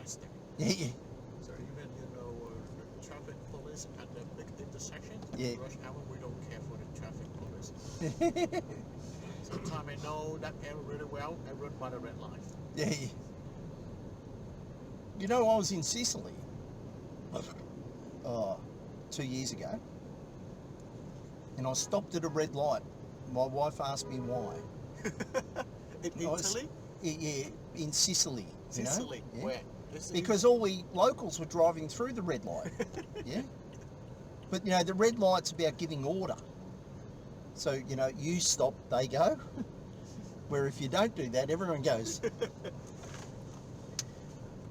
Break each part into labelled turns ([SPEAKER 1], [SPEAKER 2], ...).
[SPEAKER 1] faster.
[SPEAKER 2] Yeah, yeah.
[SPEAKER 1] So even traffic police at the big intersection,
[SPEAKER 2] Yeah.
[SPEAKER 1] rush hour, we don't care for the traffic police. Sometimes I know that area really well. I run by the red line.
[SPEAKER 2] Yeah, yeah. You know, I was in Sicily 2 years ago, and I stopped at a red light. My wife asked me why.
[SPEAKER 1] In Italy?
[SPEAKER 2] Yeah, in Sicily.
[SPEAKER 1] Sicily?
[SPEAKER 2] Yeah.
[SPEAKER 1] Where?
[SPEAKER 2] Because all we locals were driving through the red light. Yeah. But, the red light's about giving order. So, you stop, they go. Where if you don't do that, everyone goes.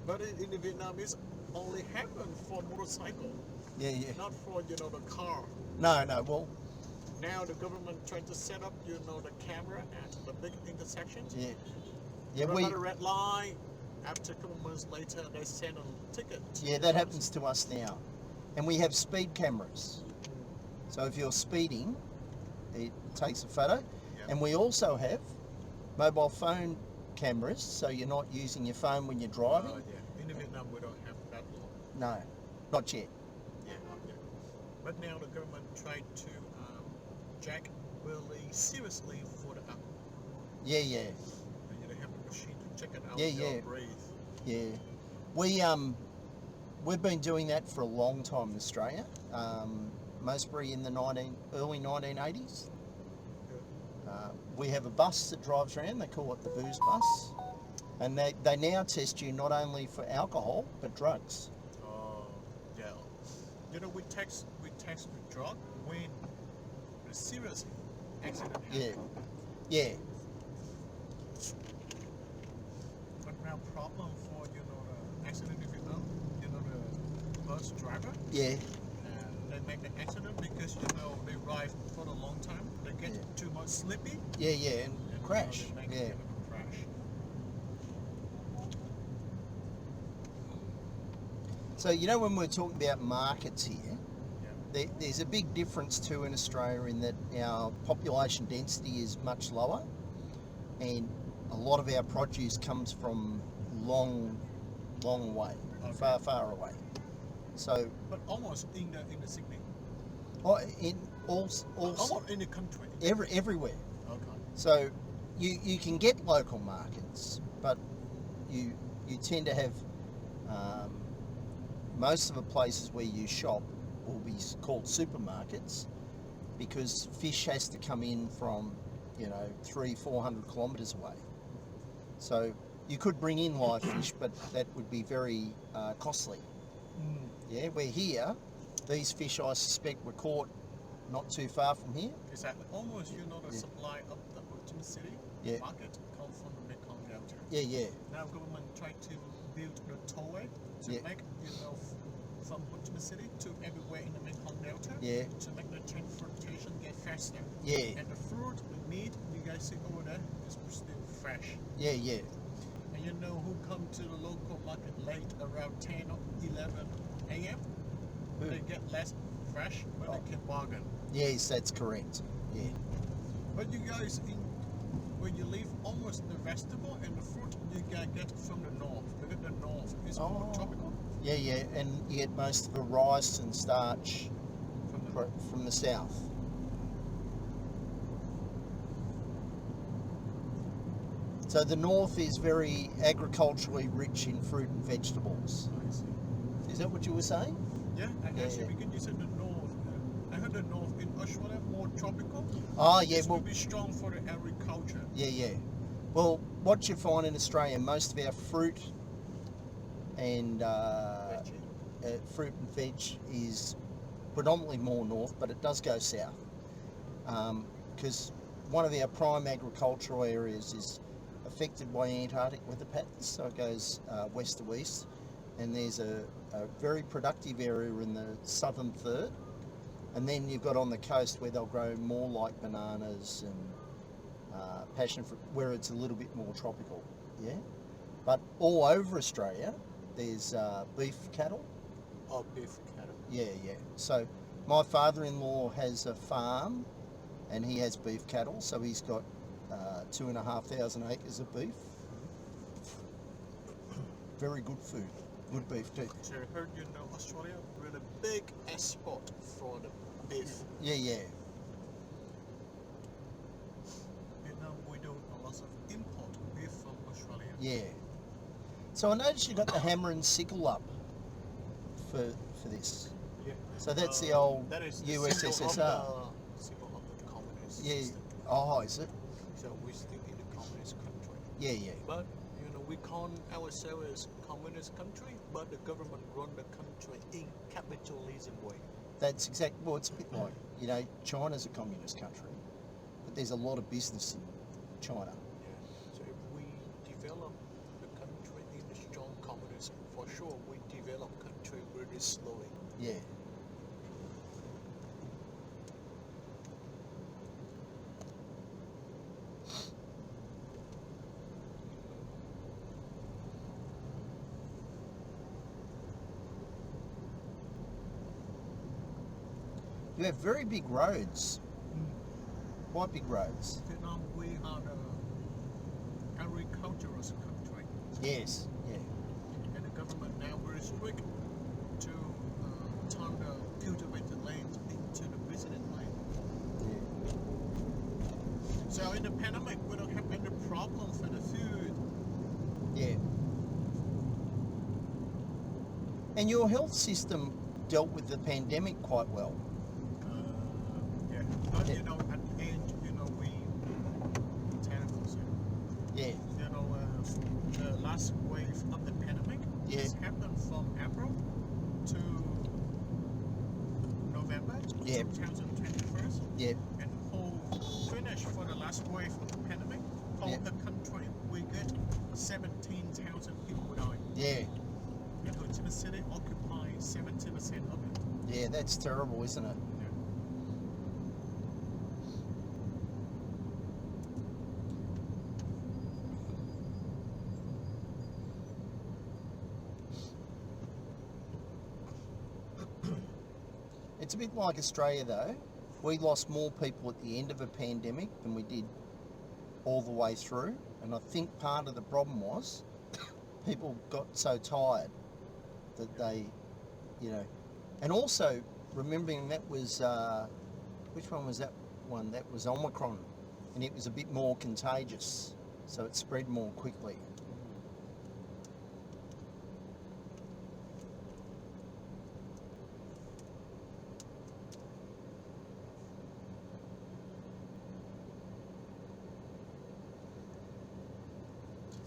[SPEAKER 1] But in Vietnam, it's only happen for motorcycle.
[SPEAKER 2] Yeah, yeah.
[SPEAKER 1] Not for, the car.
[SPEAKER 2] No, well.
[SPEAKER 1] Now the government trying to set up, the camera at the big intersections.
[SPEAKER 2] Yeah. Yeah,
[SPEAKER 1] Run by the red line. After a couple months later, they send a ticket.
[SPEAKER 2] Yeah, that happens to us now. And we have speed cameras. So if you're speeding, it takes a photo.
[SPEAKER 1] Yeah.
[SPEAKER 2] And we also have mobile phone cameras, so you're not using your phone when you're driving.
[SPEAKER 1] Yeah. In Vietnam, we don't have that law.
[SPEAKER 2] No, not yet.
[SPEAKER 1] Yeah, not yet. But now the government tried to check really seriously for the alcohol.
[SPEAKER 2] Yeah, yeah.
[SPEAKER 1] And they have a machine to check it out.
[SPEAKER 2] Yeah.
[SPEAKER 1] Breathe.
[SPEAKER 2] Yeah. We've been doing that for a long time in Australia. Mostly in the early 1980s. We have a bus that drives around. They call it the booze bus, and they now test you not only for alcohol but drugs.
[SPEAKER 1] Oh, yeah. We test the drug when a serious accident happens.
[SPEAKER 2] Yeah.
[SPEAKER 1] But now problem for the accident in Vietnam, the bus driver.
[SPEAKER 2] Yeah.
[SPEAKER 1] They make the accident because they ride for a long time. They get too much sleepy.
[SPEAKER 2] Yeah, and crash.
[SPEAKER 1] They make a crash.
[SPEAKER 2] So when we're talking about markets here, there's a big difference too in Australia in that our population density is much lower, and a lot of our produce comes from long way, far away. So,
[SPEAKER 1] but almost in the Sydney.
[SPEAKER 2] In all
[SPEAKER 1] almost in the country.
[SPEAKER 2] Everywhere.
[SPEAKER 1] Okay.
[SPEAKER 2] So you can get local markets, but you tend to have most of the places where you shop will be called supermarkets, because fish has to come in from 300-400 kilometres away. So you could bring in live fish, but that would be very costly. Yeah, we're here. These fish, I suspect, were caught not too far from here.
[SPEAKER 1] Exactly. Almost, the supply of the Ultimate City market comes from the Mekong Delta.
[SPEAKER 2] Yeah.
[SPEAKER 1] Now government tried to build the tollway to make, from Ultimate City to everywhere in the Mekong Delta.
[SPEAKER 2] Yeah.
[SPEAKER 1] To make the transportation get faster.
[SPEAKER 2] Yeah.
[SPEAKER 1] And the fruit, the meat, you guys see over there, is still fresh.
[SPEAKER 2] Yeah.
[SPEAKER 1] And who come to the local market late, around 10 or 11 a.m.? They get less fresh, but they can bargain.
[SPEAKER 2] Yes, that's correct. Yeah.
[SPEAKER 1] But you guys, when you live almost the vegetable and the fruit, you can get from the north, because the north is more tropical.
[SPEAKER 2] Yeah, and you get most of the rice and starch from the south. So the north is very agriculturally rich in fruit and vegetables.
[SPEAKER 1] I see.
[SPEAKER 2] Is that what you were saying?
[SPEAKER 1] Yeah, actually, because you said the north. I heard the north in Australia more tropical.
[SPEAKER 2] Oh, yeah.
[SPEAKER 1] It will be strong for the agriculture.
[SPEAKER 2] Yeah. Well, what you find in Australia, most of our fruit and fruit and veg is predominantly more north, but it does go south. Because one of our prime agricultural areas is affected by Antarctic weather patterns, so it goes west to east, and there's a very productive area in the southern third, and then you've got on the coast where they'll grow more like bananas and passion fruit, where it's a little bit more tropical. Yeah, but all over Australia there's beef cattle.
[SPEAKER 1] Oh, beef cattle.
[SPEAKER 2] Yeah. So my father-in-law has a farm, and he has beef cattle, so he's got 2,500 acres of beef. Very good food. Good beef too.
[SPEAKER 1] So I heard Australia really big export for the beef.
[SPEAKER 2] Yeah, yeah.
[SPEAKER 1] Vietnam, we do a lot of import beef from Australia.
[SPEAKER 2] Yeah. So I noticed you got the hammer and sickle up for this.
[SPEAKER 1] Yeah.
[SPEAKER 2] So that's the old
[SPEAKER 1] that is the
[SPEAKER 2] USSR.
[SPEAKER 1] symbol of the communist
[SPEAKER 2] Yeah.
[SPEAKER 1] system.
[SPEAKER 2] Oh, is it?
[SPEAKER 1] So we're still in the communist country.
[SPEAKER 2] Yeah, yeah.
[SPEAKER 1] But we call ourselves as communist country, but the government run the country in capitalism way.
[SPEAKER 2] That's exactly. Well, it's a bit like China's a communist country, but there's a lot of business in China.
[SPEAKER 1] Yeah. So if we develop the country in a strong communism, for sure we develop country really slowly.
[SPEAKER 2] Yeah. You have very big roads, quite big roads.
[SPEAKER 1] Vietnam, we are the agricultural country,
[SPEAKER 2] Yes, yeah.
[SPEAKER 1] and the government now very strict to turn the cultivated land into the business land. So in the pandemic, we don't have any problem for the food.
[SPEAKER 2] Yeah. And your health system dealt with the pandemic quite well.
[SPEAKER 1] Yeah, but
[SPEAKER 2] Yeah.
[SPEAKER 1] at the end, we tentacles.
[SPEAKER 2] Yeah.
[SPEAKER 1] The last wave of the pandemic
[SPEAKER 2] Yeah.
[SPEAKER 1] this happened from April to November
[SPEAKER 2] Yeah.
[SPEAKER 1] 2021,
[SPEAKER 2] Yeah.
[SPEAKER 1] and whole finish for the last wave of the pandemic. Whole
[SPEAKER 2] Yeah.
[SPEAKER 1] the country we get 17,000 people dying.
[SPEAKER 2] Yeah.
[SPEAKER 1] And Ho Chi Minh City occupies 70% of it.
[SPEAKER 2] Yeah, that's terrible, isn't it? It's a bit like Australia though. We lost more people at the end of a pandemic than we did all the way through. And I think part of the problem was people got so tired that they, and also remembering that was, which one was that one? That was Omicron, and it was a bit more contagious, so it spread more quickly.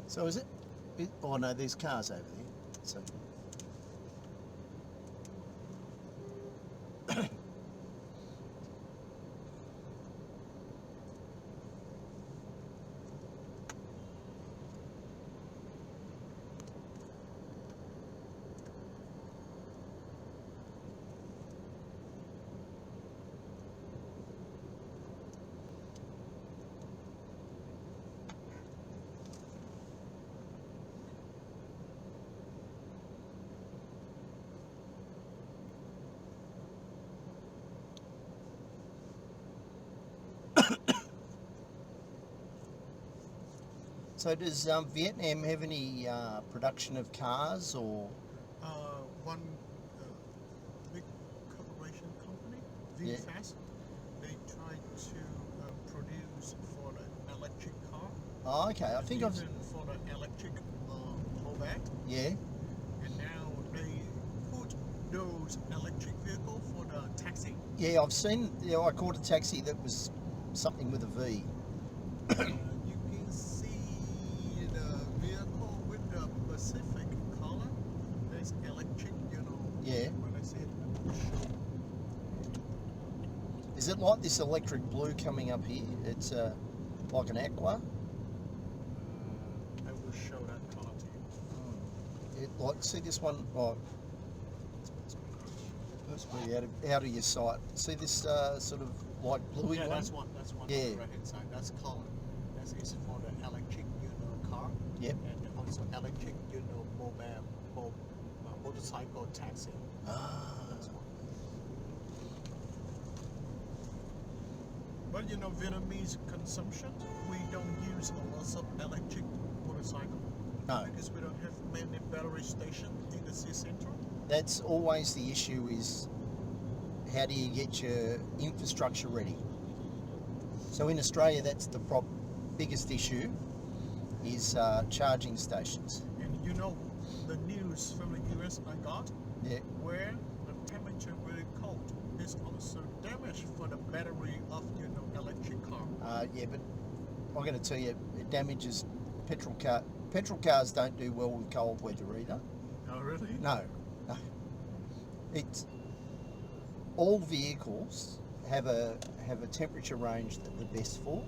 [SPEAKER 2] So is it? Oh no, there's cars over there. So. So does Vietnam have any production of cars or?
[SPEAKER 1] One big corporation company,
[SPEAKER 2] Yeah.
[SPEAKER 1] VFast, they try to produce for the electric car.
[SPEAKER 2] Oh, okay. I think I've.
[SPEAKER 1] Even for the electric pullback.
[SPEAKER 2] Yeah.
[SPEAKER 1] And now they put those electric vehicles for the taxi.
[SPEAKER 2] Yeah, I've seen. Yeah, I caught a taxi that was something with a V.
[SPEAKER 1] You can see the vehicle with the Pacific color. There's electric,
[SPEAKER 2] Yeah.
[SPEAKER 1] When I say it,
[SPEAKER 2] Is it like this electric blue coming up here? It's like an aqua.
[SPEAKER 1] I will show that color to you.
[SPEAKER 2] See this one. Oh, it's pretty out of your sight. See this sort of light bluey
[SPEAKER 1] Yeah,
[SPEAKER 2] one?
[SPEAKER 1] that's one. That's one
[SPEAKER 2] Yeah.
[SPEAKER 1] on the right hand side. That's color. That is for the electric, car.
[SPEAKER 2] Yep.
[SPEAKER 1] And also electric, motorcycle taxi.
[SPEAKER 2] Ah.
[SPEAKER 1] That's one. But Vietnamese consumption, we don't use a lot of electric motorcycle.
[SPEAKER 2] No.
[SPEAKER 1] Because we don't have many battery stations in the city centre.
[SPEAKER 2] That's always the issue, is how do you get your infrastructure ready? So in Australia, that's the biggest issue, is charging stations.
[SPEAKER 1] And you know, the news from the US I got,
[SPEAKER 2] Yeah.
[SPEAKER 1] where the temperature really cold is also damage for the battery of, you know, electric car.
[SPEAKER 2] Yeah, but I'm going to tell you, it damages petrol car. Petrol cars don't do well with cold weather either.
[SPEAKER 1] Oh, really?
[SPEAKER 2] No. It's all vehicles have a temperature range that they're best for,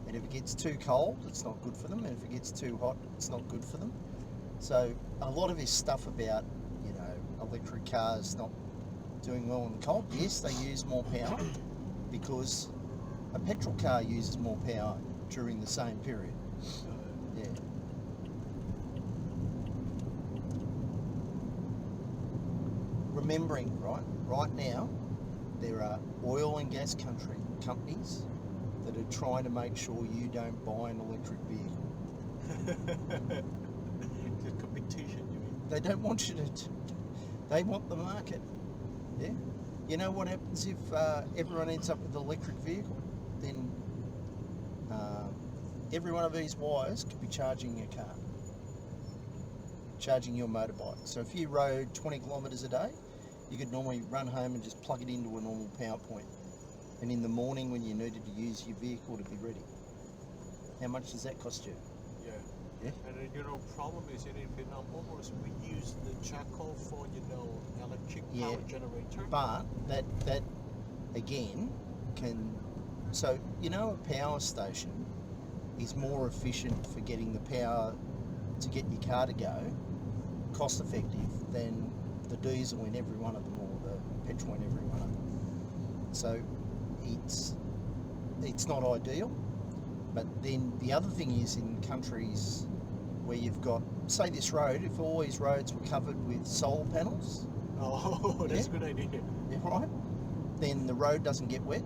[SPEAKER 2] and if it gets too cold, it's not good for them, and if it gets too hot, it's not good for them. So a lot of this stuff about, you know, electric cars not doing well in the cold, yes, they use more power because a petrol car uses more power during the same period. Yeah. Remembering, right now, there are oil and gas companies that are trying to make sure you don't buy an electric vehicle.
[SPEAKER 1] The competition, you mean?
[SPEAKER 2] They don't want you to. They want the market. Yeah. You know what happens if everyone ends up with an electric vehicle? Then every one of these wires could be charging your car, charging your motorbike. So if you rode 20 kilometres a day, you could normally run home and just plug it into a normal power point. And in the morning when you needed to use your vehicle to be ready. How much does that cost you?
[SPEAKER 1] Yeah.
[SPEAKER 2] Yeah.
[SPEAKER 1] And then, you know, problem is in Vietnam, almost we use the charcoal for, you know, electric power generator.
[SPEAKER 2] But that again can, so you know, a power station is more efficient for getting the power to get your car to go, cost effective, than the diesel in every one of them or the petrol in every one of them. So it's not ideal. But then the other thing is, in countries where you've got, say this road, if all these roads were covered with solar panels,
[SPEAKER 1] Oh, that's a good idea.
[SPEAKER 2] yeah, right, then the road doesn't get wet,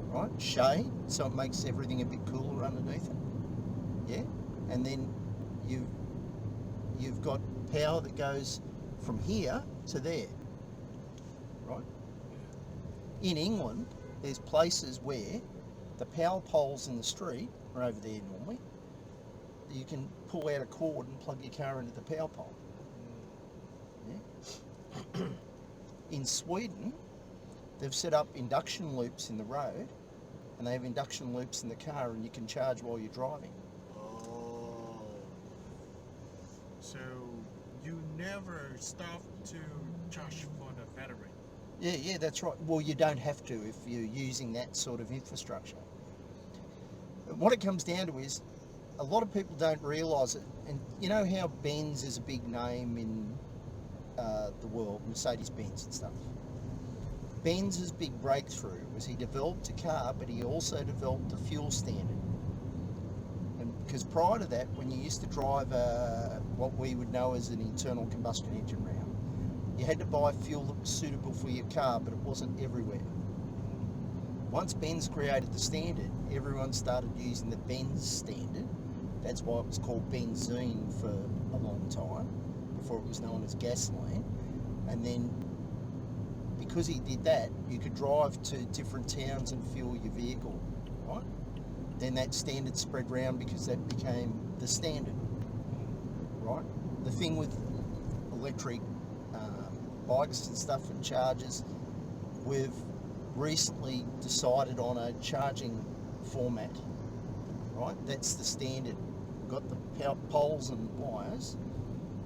[SPEAKER 2] right? Shade, so it makes everything a bit cooler underneath it. Yeah, and then you've got power that goes from here to there, right? In England, there's places where the power poles in the street are over there normally. You can pull out a cord and plug your car into the power pole. Yeah. In Sweden, they've set up induction loops in the road, and they have induction loops in the car, and you can charge while you're driving.
[SPEAKER 1] Oh. So you never stop to charge for the battery.
[SPEAKER 2] Yeah, that's right. Well, you don't have to if you're using that sort of infrastructure. What it comes down to is, a lot of people don't realise it. And you know how Benz is a big name in the world, Mercedes-Benz and stuff. Benz's big breakthrough was he developed a car, but he also developed a fuel standard. And because prior to that, when you used to drive what we would know as an internal combustion engine round, you had to buy fuel that was suitable for your car, but it wasn't everywhere. Once Benz created the standard, everyone started using the Benz standard. That's why it was called benzene for a long time, before it was known as gasoline. And then, because he did that, you could drive to different towns and fuel your vehicle, right? Then that standard spread round because that became the standard, right? The thing with electric bikes and stuff and chargers, we've recently decided on a charging format, right? That's the standard. We've got the power poles and wires.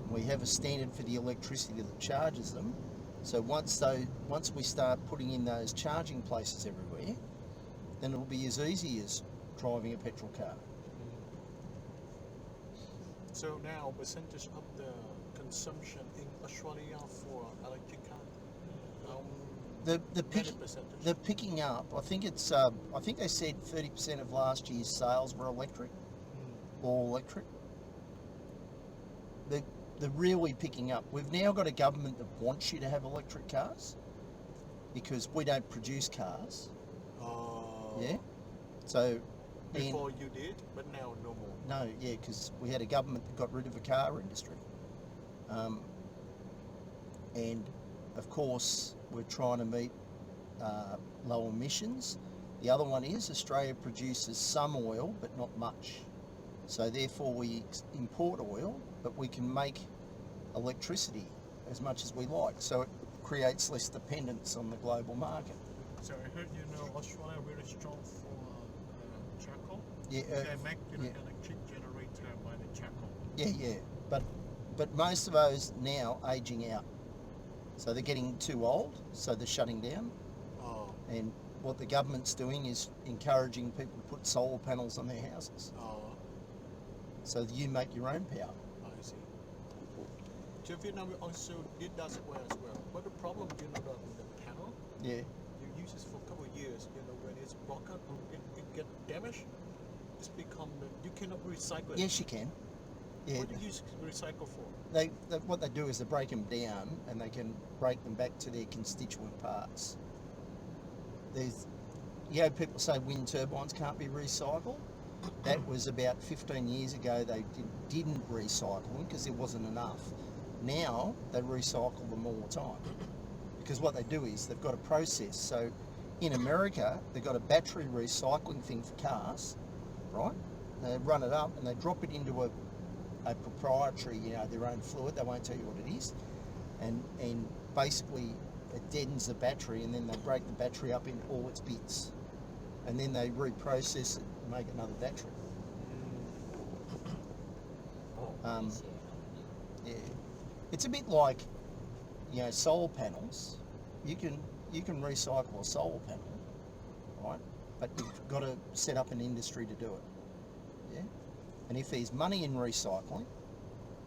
[SPEAKER 2] We have a standard for the electricity that charges them. So once we start putting in those charging places everywhere, then it'll be as easy as driving a petrol car.
[SPEAKER 1] So now, percentage of the consumption in Australia for electric car?
[SPEAKER 2] The picking up, I think it's, I think they said 30% of last year's sales were electric, all electric. They're really picking up. We've now got a government that wants you to have electric cars because we don't produce cars.
[SPEAKER 1] Oh.
[SPEAKER 2] Yeah. So
[SPEAKER 1] Before you did, but now no more.
[SPEAKER 2] No, yeah, because we had a government that got rid of the car industry. And of course, we're trying to meet low emissions. The other one is Australia produces some oil, but not much. So therefore we import oil, but we can make electricity as much as we like. So it creates less dependence on the global market.
[SPEAKER 1] So I heard Australia really strong for charcoal.
[SPEAKER 2] Yeah,
[SPEAKER 1] They make
[SPEAKER 2] yeah.
[SPEAKER 1] electric generator by the charcoal.
[SPEAKER 2] Yeah. But most of those now aging out. So they're getting too old, so they're shutting down.
[SPEAKER 1] Oh.
[SPEAKER 2] And what the government's doing is encouraging people to put solar panels on their houses.
[SPEAKER 1] Oh.
[SPEAKER 2] So that you make your own power.
[SPEAKER 1] I see. So Vietnam also did that well as well. But the problem, the panel,
[SPEAKER 2] Yeah.
[SPEAKER 1] you use it for a couple of years, when it's broken, it get damaged, it's become, you cannot recycle it.
[SPEAKER 2] Yes, you can. Yeah.
[SPEAKER 1] What do you use recycle for?
[SPEAKER 2] What they do is they break them down and they can break them back to their constituent parts. People say wind turbines can't be recycled. That was about 15 years ago. They didn't recycle them because there wasn't enough. Now they recycle them all the time because what they do is they've got a process. So in America, they've got a battery recycling thing for cars, right? They run it up and they drop it into a proprietary, their own fluid. They won't tell you what it is, and basically it deadens the battery, and then they break the battery up in all its bits, and then they reprocess it and make another battery. Yeah, it's a bit like solar panels. You can recycle a solar panel, right? But you've got to set up an industry to do it. Yeah. And if there's money in recycling,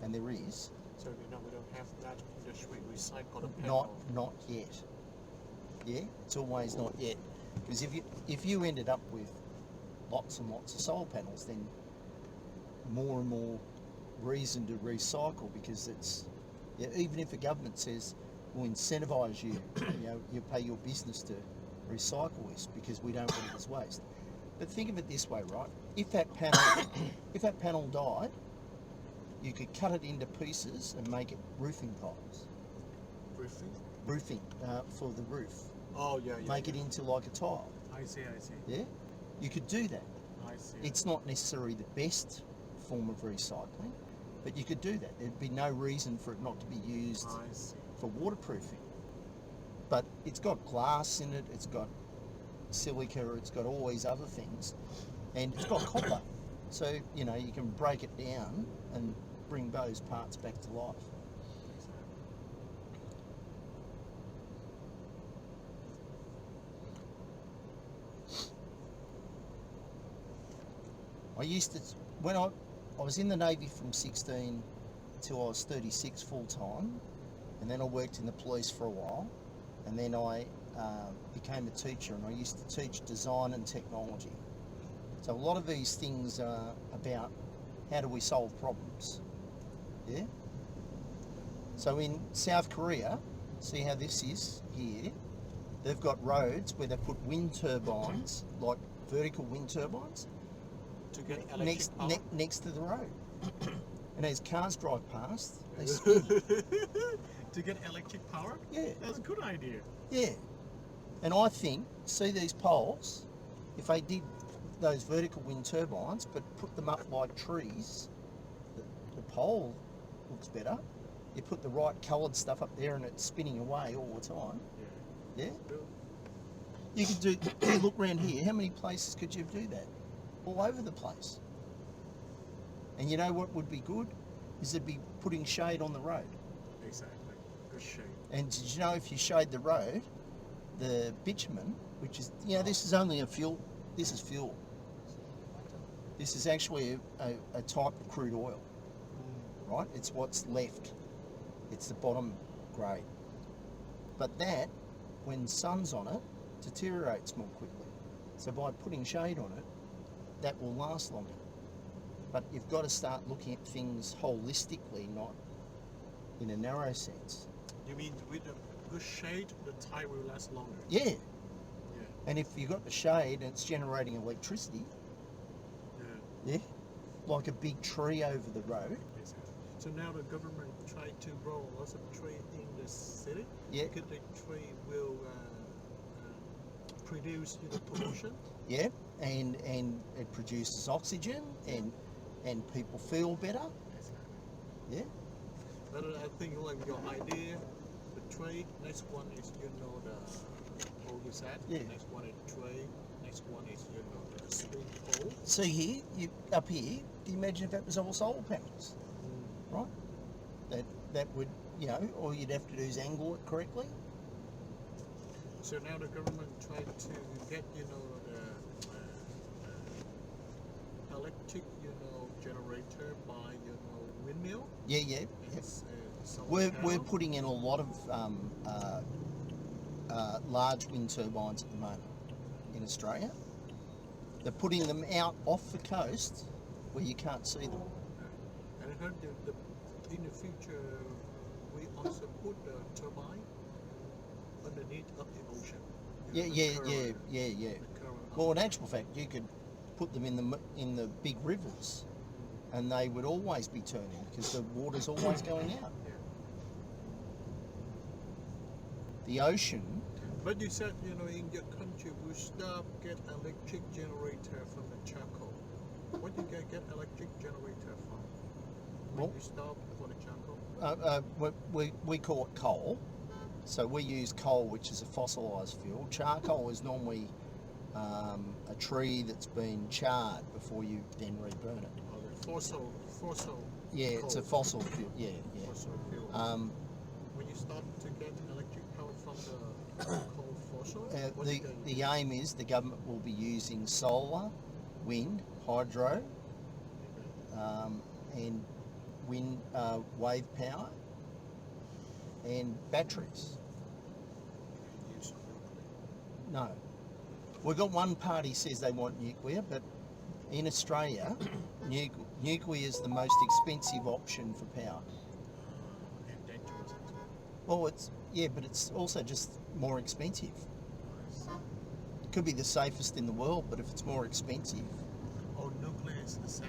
[SPEAKER 2] and there is,
[SPEAKER 1] so we don't have that industry recycle the panel.
[SPEAKER 2] Not yet. Yeah, it's always not yet. Because if you ended up with lots and lots of solar panels, then more and more reason to recycle, because it's even if the government says we'll incentivise you, you pay your business to recycle this because we don't want it as waste. But think of it this way, right? If that panel died, you could cut it into pieces and make it roofing tiles. Roofing for the roof.
[SPEAKER 1] Oh yeah.
[SPEAKER 2] Make it into like a tile.
[SPEAKER 1] I see.
[SPEAKER 2] Yeah, you could do that.
[SPEAKER 1] I see.
[SPEAKER 2] It's not necessarily the best form of recycling, but you could do that. There'd be no reason for it not to be used for waterproofing. But it's got glass in it. It's got silica, it's got all these other things, and it's got copper, so you can break it down and bring those parts back to life. I used to, when I was in the Navy from 16 till I was 36 full time, and then I worked in the police for a while, and then I became a teacher, and I used to teach design and technology. So a lot of these things are about how do we solve problems. Yeah. So in South Korea, see how this is here? They've got roads where they put wind turbines, like vertical wind turbines,
[SPEAKER 1] to get electric power.
[SPEAKER 2] Next to the road. And as cars drive past, they spin.
[SPEAKER 1] To get electric power?
[SPEAKER 2] Yeah.
[SPEAKER 1] That's a good idea.
[SPEAKER 2] Yeah. And I think, see these poles, if they did those vertical wind turbines, but put them up like trees, the pole looks better. You put the right coloured stuff up there and it's spinning away all the time. Yeah. You could do, look around here, how many places could you do that? All over the place. And you know what would be good? Is it'd be putting shade on the road.
[SPEAKER 1] Exactly. Good shade.
[SPEAKER 2] And did you know if you shade the road, the bitumen, which is, this is only a fuel, this is fuel. This is actually a type of crude oil, right? It's what's left. It's the bottom grade. But that, when sun's on it, deteriorates more quickly. So by putting shade on it, that will last longer. But you've got to start looking at things holistically, not in a narrow sense.
[SPEAKER 1] You mean with a good shade, the tire will last longer?
[SPEAKER 2] Yeah. And if you've got the shade and it's generating electricity, Yeah, like a big tree over the road.
[SPEAKER 1] Exactly. So now the government try to grow lots of tree in the city.
[SPEAKER 2] Yeah.
[SPEAKER 1] Because the tree will produce pollution.
[SPEAKER 2] Yeah, and it produces oxygen, and people feel better.
[SPEAKER 1] Exactly.
[SPEAKER 2] Yeah.
[SPEAKER 1] But I think like your idea, the tree. Next one is the pole you said.
[SPEAKER 2] Yeah.
[SPEAKER 1] Next one is tree. Next one is the swing pole.
[SPEAKER 2] See here, up here. Can you imagine if that was all solar panels, right? That would, all you'd have to do is angle it correctly.
[SPEAKER 1] So now the government tried to get the electric generator by windmill.
[SPEAKER 2] Yeah, yeah.
[SPEAKER 1] And
[SPEAKER 2] We're
[SPEAKER 1] solar
[SPEAKER 2] putting in a lot of large wind turbines at the moment in Australia. They're putting them out off the coast where you can't see them.
[SPEAKER 1] And I heard in the future we also put the turbine underneath of the ocean.
[SPEAKER 2] Yeah.
[SPEAKER 1] The current
[SPEAKER 2] Well, in actual fact, you could put them in the big rivers, and they would always be turning because the water's always going out.
[SPEAKER 1] Yeah.
[SPEAKER 2] The ocean.
[SPEAKER 1] But you said in your country we stop get electric generator from the charcoal. What do you get electric generator from? When
[SPEAKER 2] Well,
[SPEAKER 1] you stop for the charcoal?
[SPEAKER 2] we call it coal. So we use coal, which is a fossilised fuel. Charcoal is normally a tree that's been charred before you then reburn it.
[SPEAKER 1] Oh, the fossil.
[SPEAKER 2] Yeah, it's a
[SPEAKER 1] coal.
[SPEAKER 2] fossil fuel. Yeah, yeah.
[SPEAKER 1] Fossil fuel. When you start to get electric power from the coal fossil, what do you get?
[SPEAKER 2] The aim is the government will be using solar, wind, hydro, and wind wave power, and batteries.
[SPEAKER 1] Use nuclear.
[SPEAKER 2] No. We've got one party says they want nuclear, but in Australia, nuclear is the most expensive option for power.
[SPEAKER 1] And dangerous as
[SPEAKER 2] Well,
[SPEAKER 1] well.
[SPEAKER 2] but it's also just more expensive. It could be the safest in the world, but if it's more expensive.
[SPEAKER 1] Oh, nuclear is safe?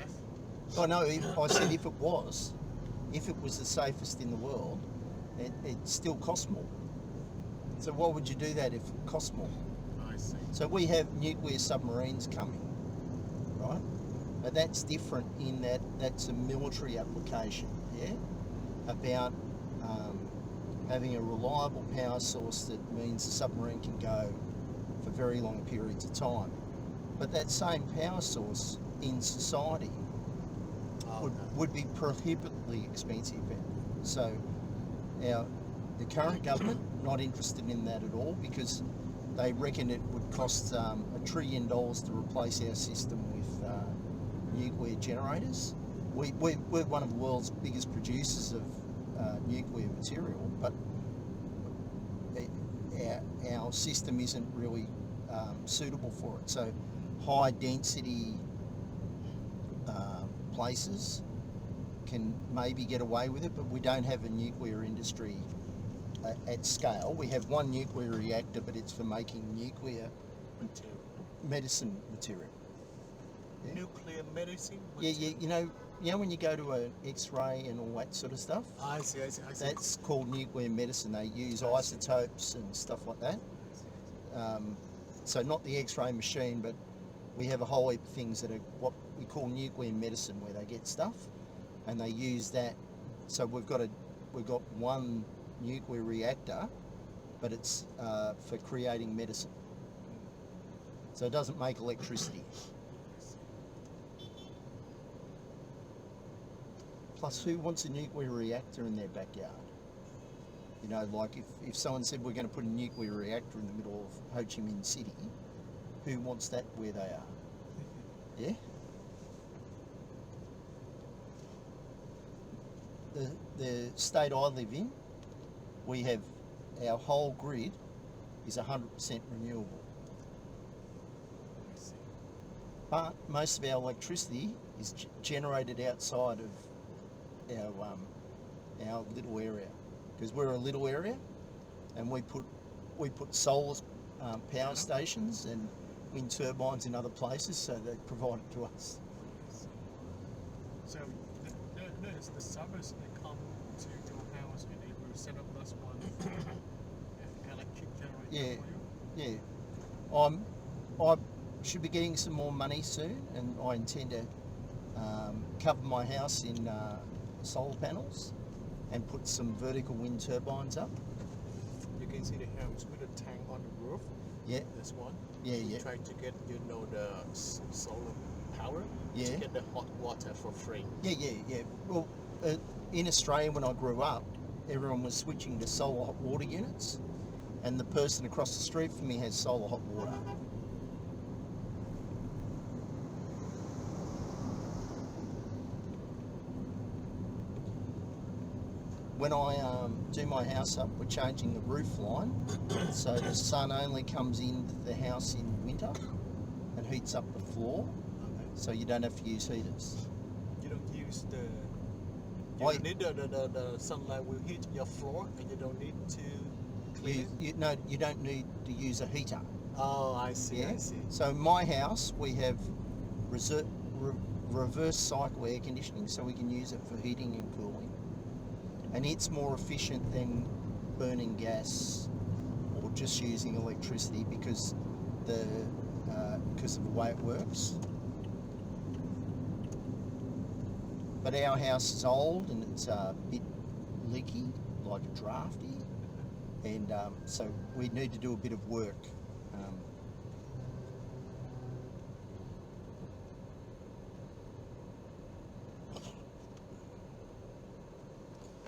[SPEAKER 2] I know, I said if it was the safest in the world, it still costs more. So why would you do that if it costs more?
[SPEAKER 1] I see.
[SPEAKER 2] So we have nuclear submarines coming, right? But that's different in that that's a military application, yeah? About having a reliable power source that means the submarine can go for very long periods of time. But that same power source in society would be prohibitively expensive. So the current government not interested in that at all because they reckon it would cost $1 trillion to replace our system with nuclear generators. We're one of the world's biggest producers of nuclear material, but our system isn't really suitable for it. So high density places can maybe get away with it, but we don't have a nuclear industry at scale. We have one nuclear reactor, but it's for making nuclear medicine material. Yeah.
[SPEAKER 1] Nuclear medicine?
[SPEAKER 2] Yeah, you know when you go to an X-ray and all that sort of stuff?
[SPEAKER 1] I see.
[SPEAKER 2] That's called nuclear medicine. They use isotopes and stuff like that. So not the X-ray machine, but we have a whole heap of things that are what we call nuclear medicine, where they get stuff and they use that. So we've got one nuclear reactor, but it's for creating medicine. So it doesn't make electricity. Plus, who wants a nuclear reactor in their backyard? Like if someone said we're going to put a nuclear reactor in the middle of Ho Chi Minh City, who wants that where they are? Yeah? The state I live in, we have our whole grid is 100% renewable. But most of our electricity is generated outside of our little area, because we're a little area, and we put solar power stations and wind turbines in other places, so they provide it to us.
[SPEAKER 1] So there's the summers they come to your house and they will set up this one electric generator
[SPEAKER 2] Yeah.
[SPEAKER 1] for you.
[SPEAKER 2] Yeah, I should be getting some more money soon, and I intend to cover my house in solar panels and put some vertical wind turbines up.
[SPEAKER 1] You can see the house with a tank on the roof.
[SPEAKER 2] Yeah,
[SPEAKER 1] This one.
[SPEAKER 2] yeah,
[SPEAKER 1] You
[SPEAKER 2] yeah,
[SPEAKER 1] try to get the solar power
[SPEAKER 2] Yeah.
[SPEAKER 1] to get the hot water for free.
[SPEAKER 2] yeah. Well, in Australia when I grew up, everyone was switching to solar hot water units, and the person across the street from me has solar hot water. When I do my house up, we're changing the roof line, so the sun only comes into the house in winter and heats up the floor,
[SPEAKER 1] Okay.
[SPEAKER 2] so you don't have to use heaters.
[SPEAKER 1] You don't use the. You
[SPEAKER 2] I-
[SPEAKER 1] don't need the sunlight will hit your floor, and you don't need to clean it.
[SPEAKER 2] No, you don't need to use a heater.
[SPEAKER 1] Oh, I see.
[SPEAKER 2] Yeah.
[SPEAKER 1] I see.
[SPEAKER 2] So in my house, we have reverse cycle air conditioning, so we can use it for heating and cooling, and it's more efficient than burning gas or just using electricity because of the way it works. But our house is old and it's a bit leaky, like a drafty, and so we need to do a bit of work.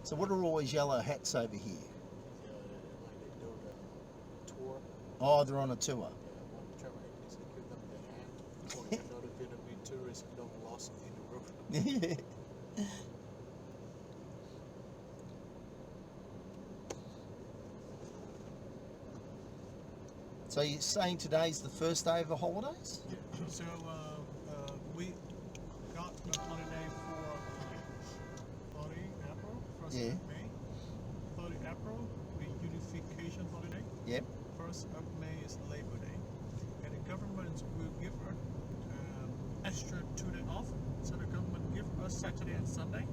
[SPEAKER 2] So what are all these yellow hats over here?
[SPEAKER 1] Like they do the tour.
[SPEAKER 2] Oh, they're on a tour.
[SPEAKER 1] Yeah, one travel agency give them the hand. So you know the Vietnamese tourists don't lost in the roof.
[SPEAKER 2] So you're saying today's the first day of the holidays?
[SPEAKER 1] So we got the holiday for 30 April, 1st
[SPEAKER 2] Yeah.
[SPEAKER 1] of May. 30 April, the unification holiday.
[SPEAKER 2] Yep.
[SPEAKER 1] 1st of May is Labor Day. And the government will give us extra 2 days off. So the government give us Saturday and Sunday.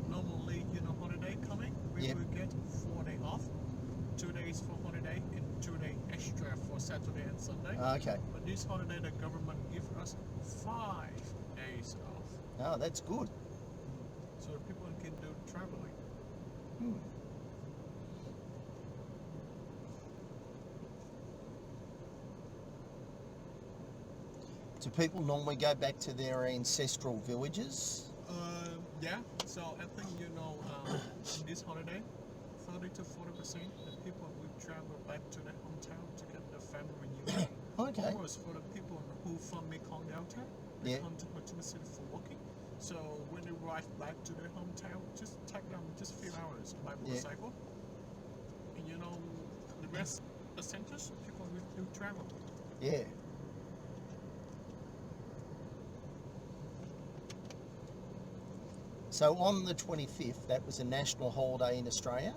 [SPEAKER 1] Normally, holiday coming, we
[SPEAKER 2] Yep.
[SPEAKER 1] will get 4 days off. 2 days for holiday and 2 days extra for Saturday and Sunday.
[SPEAKER 2] Okay.
[SPEAKER 1] But this holiday, the government give us 5 days off,
[SPEAKER 2] Oh, that's good.
[SPEAKER 1] so people can do traveling.
[SPEAKER 2] Hmm. Do people normally go back to their ancestral villages?
[SPEAKER 1] Yeah. So I think in this holiday, 30 to 40% the people will travel back to their hometown to get the family reunion.
[SPEAKER 2] Okay.
[SPEAKER 1] Of course, for the people who from Mekong Delta, they
[SPEAKER 2] Yeah.
[SPEAKER 1] come to Ho Chi Minh City for working. So when they arrive back to their hometown, just take them just a few hours by motorcycle. And the rest, the centers, people will travel.
[SPEAKER 2] Yeah. So on the 25th, that was a national holiday in Australia.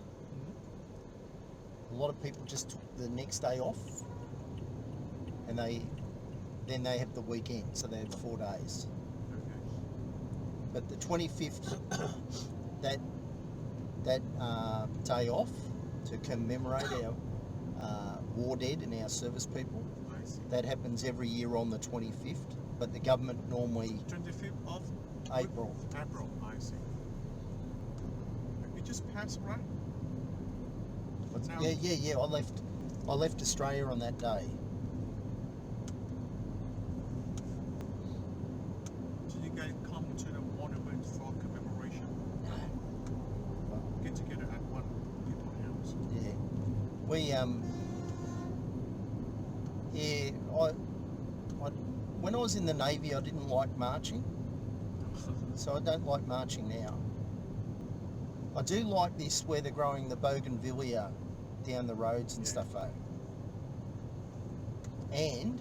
[SPEAKER 2] A lot of people just took the next day off, and then they have the weekend, so they have 4 days.
[SPEAKER 1] Okay.
[SPEAKER 2] But the 25th, that day off to commemorate our war dead and our service people,
[SPEAKER 1] I see.
[SPEAKER 2] that happens every year on the 25th. But the government normally
[SPEAKER 1] 25th of
[SPEAKER 2] April.
[SPEAKER 1] April, I see. It just passed, right? Now-
[SPEAKER 2] Yeah. I left Australia on that day.
[SPEAKER 1] So you guys come to the monument for commemoration. Get together at one people's house.
[SPEAKER 2] Yeah. We when I was in the Navy, I didn't like marching, so I don't like marching now. I do like this where they're growing the bougainvillea down the roads and
[SPEAKER 1] Yeah.
[SPEAKER 2] stuff though. And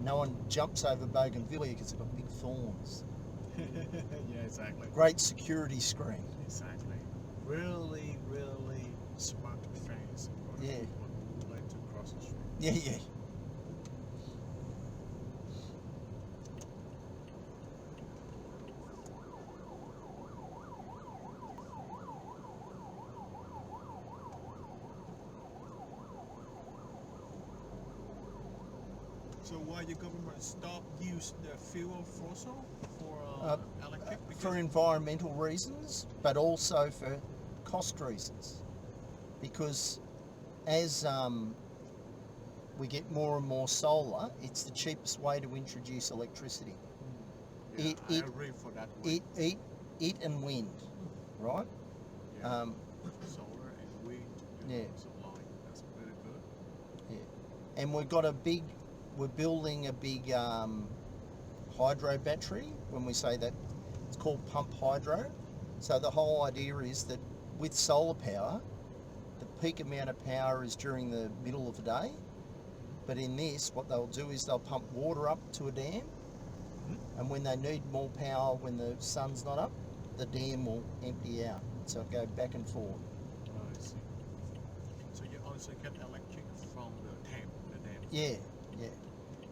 [SPEAKER 2] no one jumps over bougainvillea because they've got big thorns.
[SPEAKER 1] Yeah, exactly.
[SPEAKER 2] Great security screen.
[SPEAKER 1] Exactly. Really, really smart fence for the
[SPEAKER 2] Yeah.
[SPEAKER 1] people who like to cross the street.
[SPEAKER 2] Yeah.
[SPEAKER 1] So why the government stop use the fuel fossil for electric?
[SPEAKER 2] For environmental reasons, but also for cost reasons. Because as we get more and more solar, it's the cheapest way to introduce electricity.
[SPEAKER 1] Yeah, I agree for that one.
[SPEAKER 2] It and wind, right?
[SPEAKER 1] Yeah. Solar and wind.
[SPEAKER 2] Yeah.
[SPEAKER 1] Supply. That's very good.
[SPEAKER 2] Yeah. And we're building a big hydro battery. When we say that, it's called pump hydro. So the whole idea is that with solar power, the peak amount of power is during the middle of the day. But in this, what they'll do is they'll pump water up to a dam, and when they need more power when the sun's not up, the dam will empty out. So it'll go back and forth.
[SPEAKER 1] Oh, I see. So you also get electric from the dam.
[SPEAKER 2] Yeah, yeah.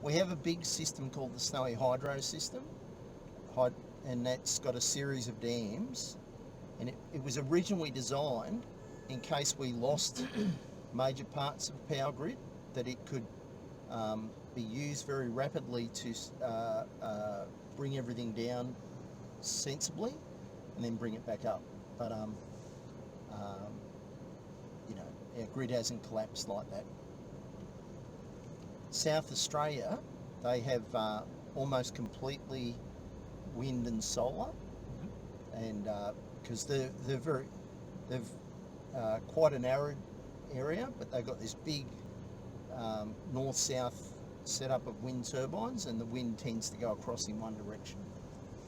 [SPEAKER 2] We have a big system called the Snowy Hydro system, and that's got a series of dams, and it was originally designed in case we lost major parts of the power grid, that it could be used very rapidly to bring everything down sensibly and then bring it back up. But you know, our grid hasn't collapsed like that. South Australia, they have almost completely wind and solar, and because they've quite an arid area, but they've got this big north-south setup of wind turbines, and the wind tends to go across in one direction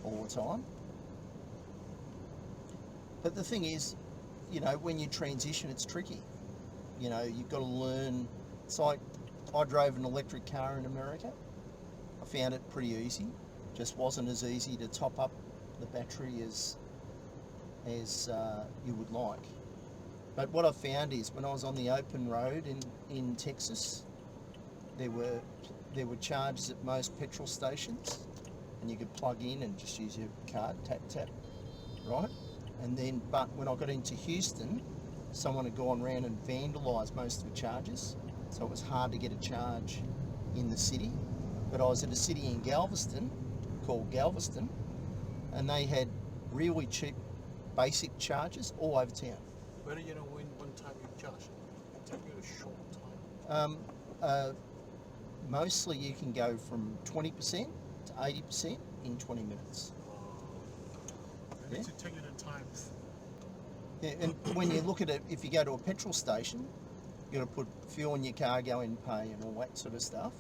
[SPEAKER 2] all the time. But the thing is, you know, when you transition, it's tricky. You know, you've got to learn. It's like I drove an electric car in America. I found it pretty easy. Just wasn't as easy to top up the battery as you would like. But what I found is when I was on the open road in Texas, there were charges at most petrol stations, and you could plug in and just use your card, tap, right? And then, but when I got into Houston, someone had gone around and vandalised most of the charges, so it was hard to get a charge in the city. But I was at a city in Galveston called Galveston, and they had really cheap basic charges all over town.
[SPEAKER 1] Where do you know when time you charge? It takes you a short time.
[SPEAKER 2] Mostly you can go from 20% to 80% in 20 minutes.
[SPEAKER 1] And
[SPEAKER 2] Yeah.
[SPEAKER 1] to take you the time.
[SPEAKER 2] Yeah, and when you look at it, if you go to a petrol station, you've got to put fuel in your car, go in, pay, and all that sort of stuff.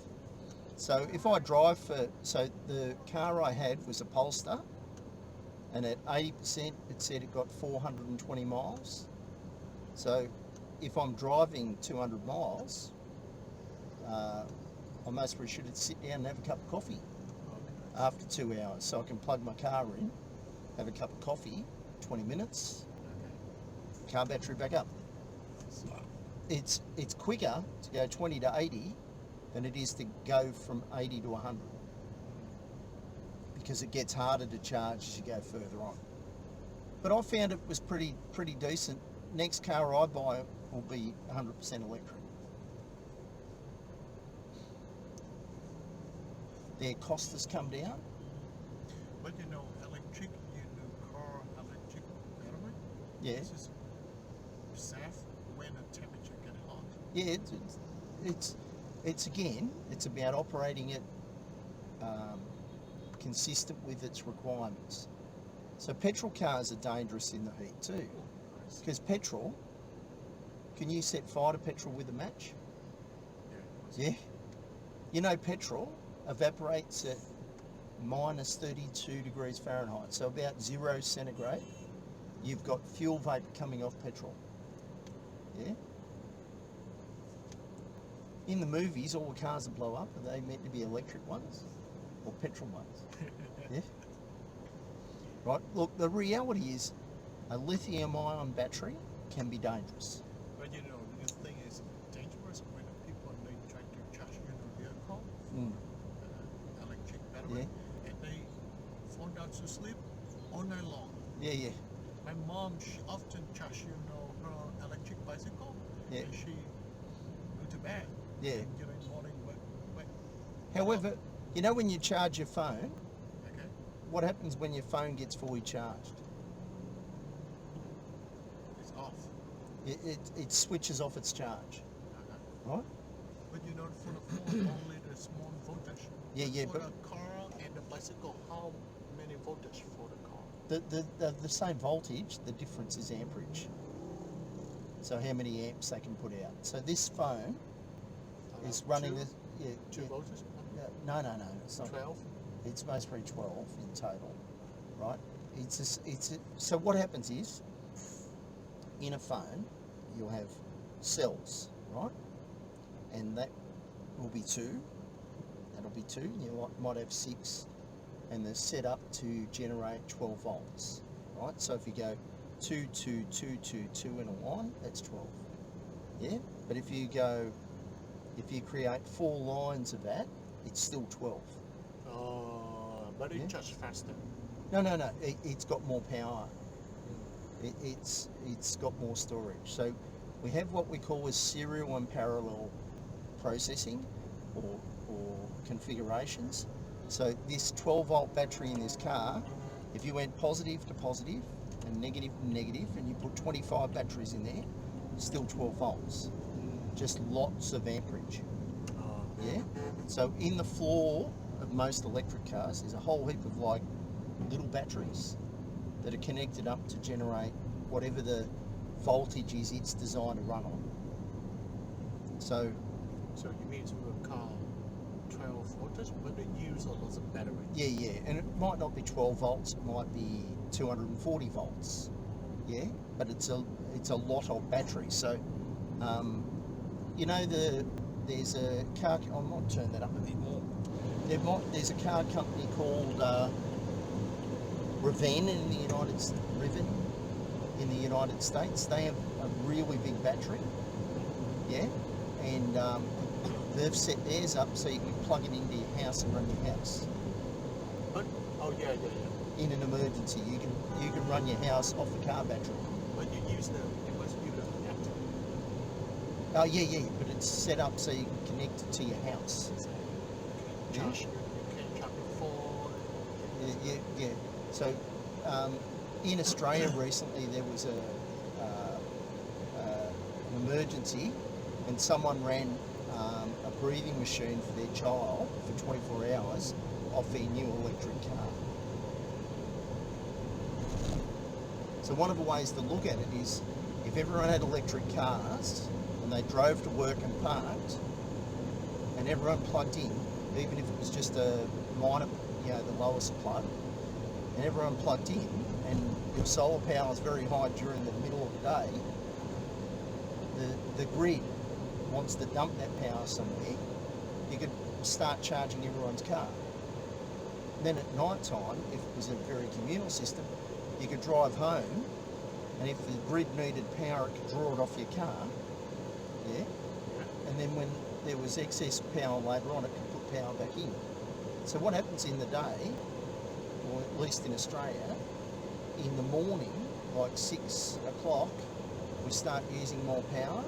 [SPEAKER 2] So if I drive so the car I had was a Polestar, and at 80% it said it got 420 miles. So if I'm driving 200 miles, I most probably should sit down and have a cup of coffee after 2 hours, so I can plug my car in, have a cup of coffee, 20 minutes, car battery back up. It's quicker to go 20 to 80 than it is to go from 80 to 100, because it gets harder to charge as you go further on. But I found it was pretty decent. Next car I buy will be 100% electric. Their cost has come down.
[SPEAKER 1] But you know, electric, you know, car electric battery.
[SPEAKER 2] Yeah.
[SPEAKER 1] This is safe when the temperature gets hot.
[SPEAKER 2] Yeah, it's again, it's about operating it consistent with its requirements. So petrol cars are dangerous in the heat too, because petrol, can you set fire to petrol with a match? Yeah. You know, petrol evaporates at minus 32 degrees Fahrenheit, so about 0 centigrade. You've got fuel vapor coming off petrol. Yeah. In the movies, all the cars that blow up, are they meant to be electric ones or petrol ones? Yeah. Right. Look, the reality is, a lithium-ion battery can be dangerous.
[SPEAKER 1] But you know, the thing is dangerous when people try to charge your vehicle, electric battery, and they fall down to sleep all night long.
[SPEAKER 2] Yeah, yeah.
[SPEAKER 1] My mom, she often charges, you know, her electric bicycle,
[SPEAKER 2] Yeah.
[SPEAKER 1] and she go to bed.
[SPEAKER 2] Yeah.
[SPEAKER 1] And, you know, in the morning,
[SPEAKER 2] However, you know when you charge your phone,
[SPEAKER 1] Okay.
[SPEAKER 2] what happens when your phone gets fully charged?
[SPEAKER 1] It's off.
[SPEAKER 2] It switches off its charge,
[SPEAKER 1] Okay.
[SPEAKER 2] right?
[SPEAKER 1] But you know, for the phone, only the small voltage.
[SPEAKER 2] Yeah,
[SPEAKER 1] For
[SPEAKER 2] but
[SPEAKER 1] the car and the bicycle, how many voltage for the car?
[SPEAKER 2] the same voltage, the difference is amperage. So how many amps they can put out. So this phone is running
[SPEAKER 1] two,
[SPEAKER 2] this. Yeah,
[SPEAKER 1] 2
[SPEAKER 2] yeah.
[SPEAKER 1] voltage?
[SPEAKER 2] No, it's not.
[SPEAKER 1] 12?
[SPEAKER 2] It's mostly 12 in total, right? So what happens is, in a phone, you'll have cells, right? And that will be 2. That'll be 2. You might have 6, and they're set up to generate 12 volts, right? So if you go 2, 2, 2, 2, 2 in a line, that's 12. Yeah? But if you create 4 lines of that, it's still 12.
[SPEAKER 1] But
[SPEAKER 2] Yeah.
[SPEAKER 1] it's just faster.
[SPEAKER 2] No. It's got more power. It's got more storage. So we have what we call as serial and parallel processing or configurations. So this 12 volt battery in this car, if you went positive to positive and negative to negative, and you put 25 batteries in there, still 12 volts. Just lots of amperage. Yeah. So in the floor of most electric cars, there's a whole heap of like little batteries that are connected up to generate whatever the voltage is it's designed to run on. So
[SPEAKER 1] you mean to a car 12 voltage, but they use a lot of battery.
[SPEAKER 2] yeah, and it might not be 12 volts, it might be 240 volts. Yeah, but it's a lot of batteries. So you know there's a car. I might turn that up a bit more. There's a car company called Rivian in the United States. They have a really big battery. Yeah, and they've set theirs up so you can plug it into your house and run your house.
[SPEAKER 1] But yeah.
[SPEAKER 2] In an emergency, you can run your house off the car battery.
[SPEAKER 1] But you must use the adapter.
[SPEAKER 2] Oh yeah, but it's set up so you can connect it to your house. Yeah.
[SPEAKER 1] You can charge your phone.
[SPEAKER 2] Yeah. So in Australia recently there was an emergency, and someone ran a breathing machine for their child for 24 hours off their new electric car. So one of the ways to look at it is, if everyone had electric cars and they drove to work and parked, and everyone plugged in, even if it was just a minor, the lowest plug, and everyone plugged in, and your solar power is very high during the middle of the day, the grid wants to dump that power somewhere, you could start charging everyone's car. Then at night time, if it was a very communal system, you could drive home, and if the grid needed power, it could draw it off your car, yeah? And then when there was excess power later on, it could put power back in. So what happens in the day, or at least in Australia, in the morning, like 6 o'clock, we start using more power,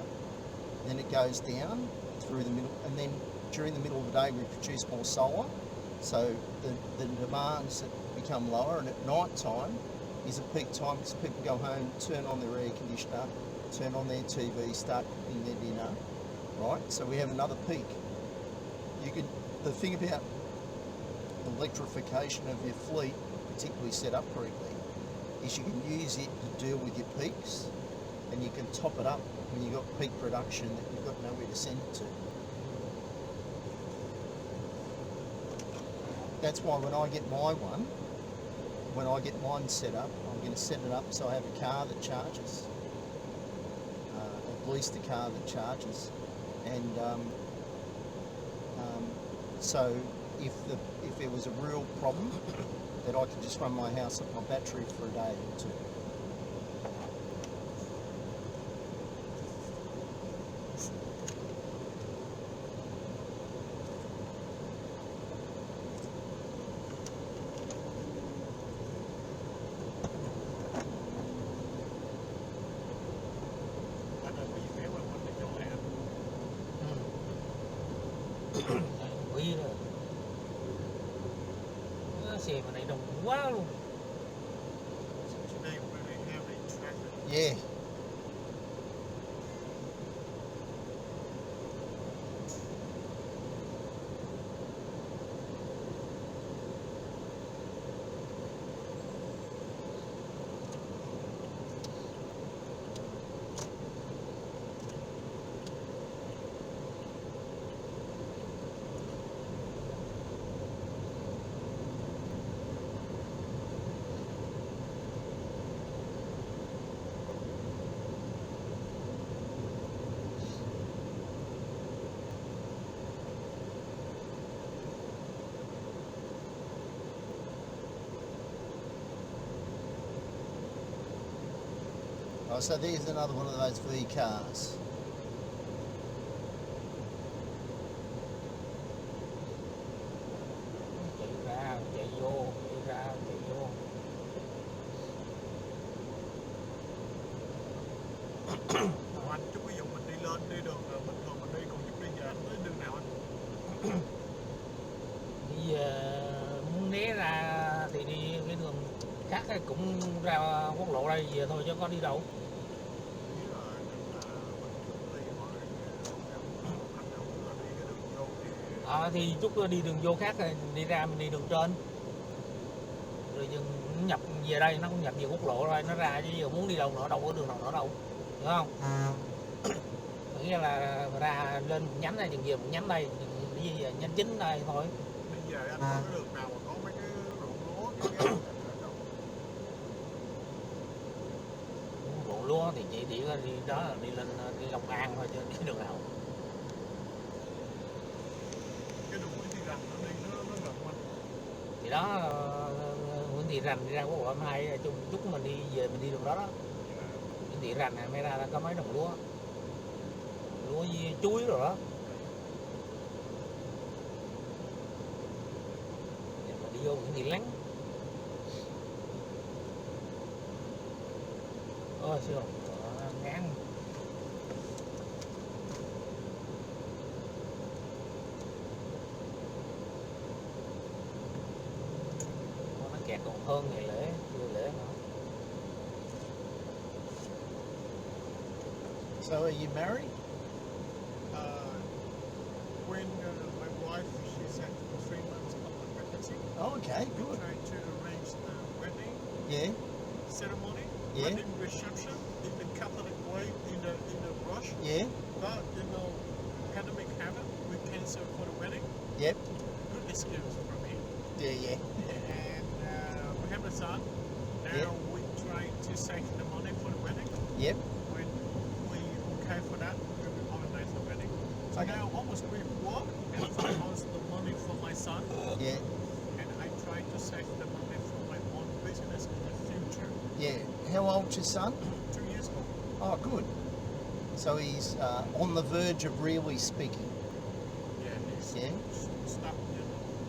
[SPEAKER 2] then it goes down through the middle, and then during the middle of the day we produce more solar, so the demands become lower, and at night time is a peak time because people go home, turn on their air conditioner, turn on their TV, start cooking their dinner, right? So we have another peak. The thing about electrification of your fleet, particularly set up correctly, is you can use it to deal with your peaks, and you can top it up when you've got peak production that you've got nowhere to send it to. That's why when I get mine set up, I'm going to set it up so I have a car that charges, at least a car that charges, and so if there was a real problem, that I could just run my house off my battery for a day or two.
[SPEAKER 3] Quý rồi xe mà này đông quá luôn.
[SPEAKER 1] Today really heavy traffic.
[SPEAKER 2] Yeah. Oh, so there's another one of those V cars.
[SPEAKER 3] Chạy ra, chạy vô, chạy ra, chạy vô.
[SPEAKER 1] Anh chút ví dụ mình đi lên đi đường bình thường mình đi, còn chút bây giờ anh tới đường nào anh?
[SPEAKER 3] Bây giờ muốn né ra thì đi cái đường khác ấy, cũng ra quốc lộ đây về thôi chứ có đi đâu.
[SPEAKER 1] Ý là mình đi hỏi anh nào là đi cái đường vô thì
[SPEAKER 3] Thì chút đi đường vô khác rồi đi ra mình đi đường trên. Rồi dừng nhập về đây, nó cũng nhập về quốc lộ rồi nó ra, chứ giờ muốn đi đâu nữa, đâu có đường nào nữa đâu, hiểu không? Nghĩa là ra lên một nhánh này, dừng về một nhánh đây, dừng đi về nhánh chính đây thôi.
[SPEAKER 1] bây giờ anh có cái đường nào mà có mấy cái ruộng lúa cái
[SPEAKER 3] Ruộng lúa thì chỉ đi đó là đi lên đi Long An thôi chứ đi đường nào.
[SPEAKER 1] cái đường Nguyễn Thị Rành nó đi nó gần anh.
[SPEAKER 3] Thì đó Nguyễn Thị Rành đi ra quốc lộ 2, chút mình đi về mình đi đường đó đó. Nguyễn Thị Rành này mới ra có mấy đồng lúa với chuối rồi đó. Để mà đi vô Nguyễn Thị Lánh. Ôi siêu ngán. Nó kẹt còn hơn ngày lễ nữa.
[SPEAKER 2] So are you married?
[SPEAKER 1] When my wife, she's at 3 months of the pregnancy,
[SPEAKER 2] Oh, okay,
[SPEAKER 1] we
[SPEAKER 2] good.
[SPEAKER 1] tried to arrange the wedding
[SPEAKER 2] Yeah,
[SPEAKER 1] ceremony,
[SPEAKER 2] Yeah.
[SPEAKER 1] wedding reception in the Catholic way, in the rush.
[SPEAKER 2] yeah,
[SPEAKER 1] But pandemic happened, we canceled for the wedding.
[SPEAKER 2] yep,
[SPEAKER 1] Good excuse for me.
[SPEAKER 2] yeah.
[SPEAKER 1] And we have a son. Now
[SPEAKER 2] Yeah.
[SPEAKER 1] we try to save the money for the wedding.
[SPEAKER 2] Yep.
[SPEAKER 1] When we okay for that, we will organize the wedding. So
[SPEAKER 2] Okay.
[SPEAKER 1] now almost we work and finance the money for my son,
[SPEAKER 2] Yeah,
[SPEAKER 1] and I try to save the money for my own business in the future.
[SPEAKER 2] yeah. How old's your son?
[SPEAKER 1] 2 years old.
[SPEAKER 2] Oh, good. So he's on the verge of really speaking.
[SPEAKER 1] Yeah, he's
[SPEAKER 2] Yeah.
[SPEAKER 1] stuck,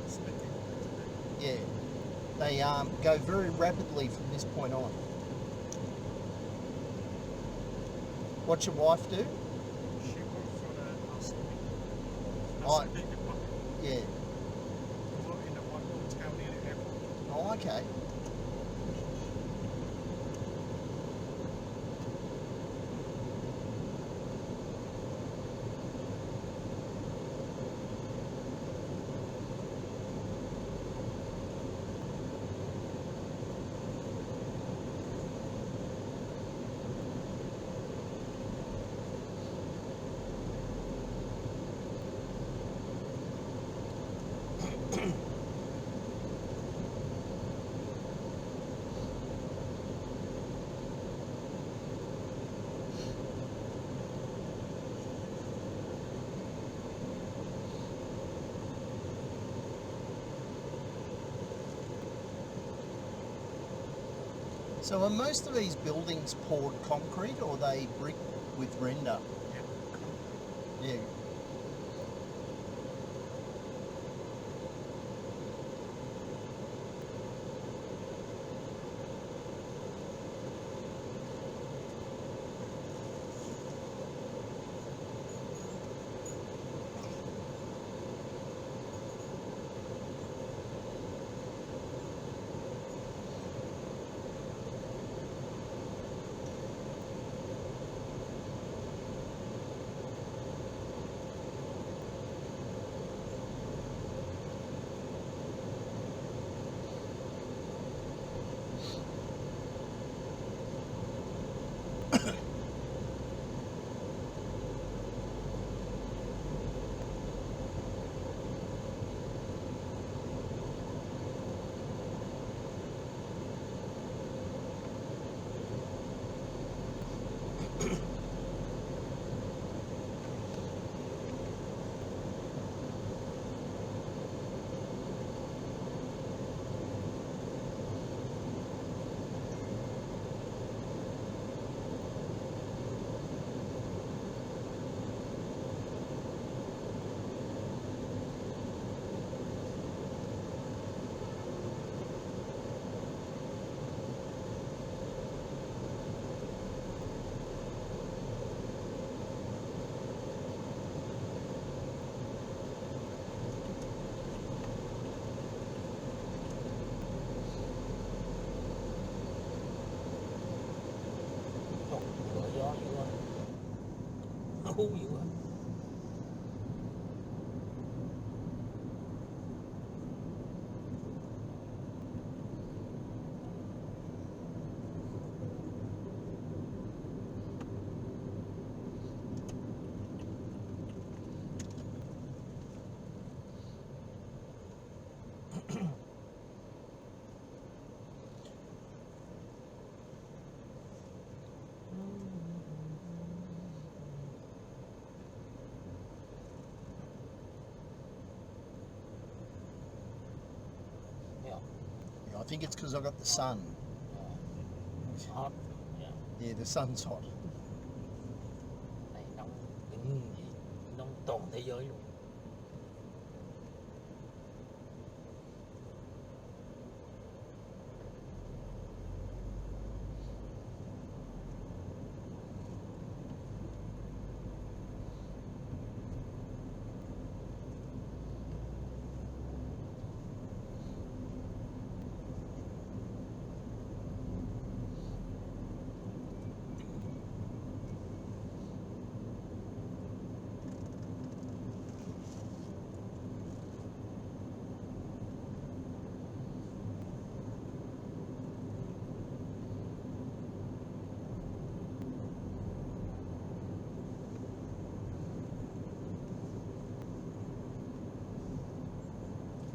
[SPEAKER 1] speaking today.
[SPEAKER 2] Yeah. They go very rapidly from this point on. What's your wife do?
[SPEAKER 1] She works for the housekeeping.
[SPEAKER 2] Oh.
[SPEAKER 1] Housekeeping department.
[SPEAKER 2] Yeah.
[SPEAKER 1] Work in the one hotel near the airport.
[SPEAKER 2] Oh, okay. So are most of these buildings poured concrete or are they brick with render?
[SPEAKER 1] Yeah.
[SPEAKER 2] Yeah.
[SPEAKER 3] hú dữ quá. Yeah.
[SPEAKER 2] Yeah, I think it's because I got the sun.
[SPEAKER 3] It's hot. Yeah.
[SPEAKER 2] Yeah, the sun's hot.
[SPEAKER 3] Này nóng kinh gì, nóng toàn thế giới luôn.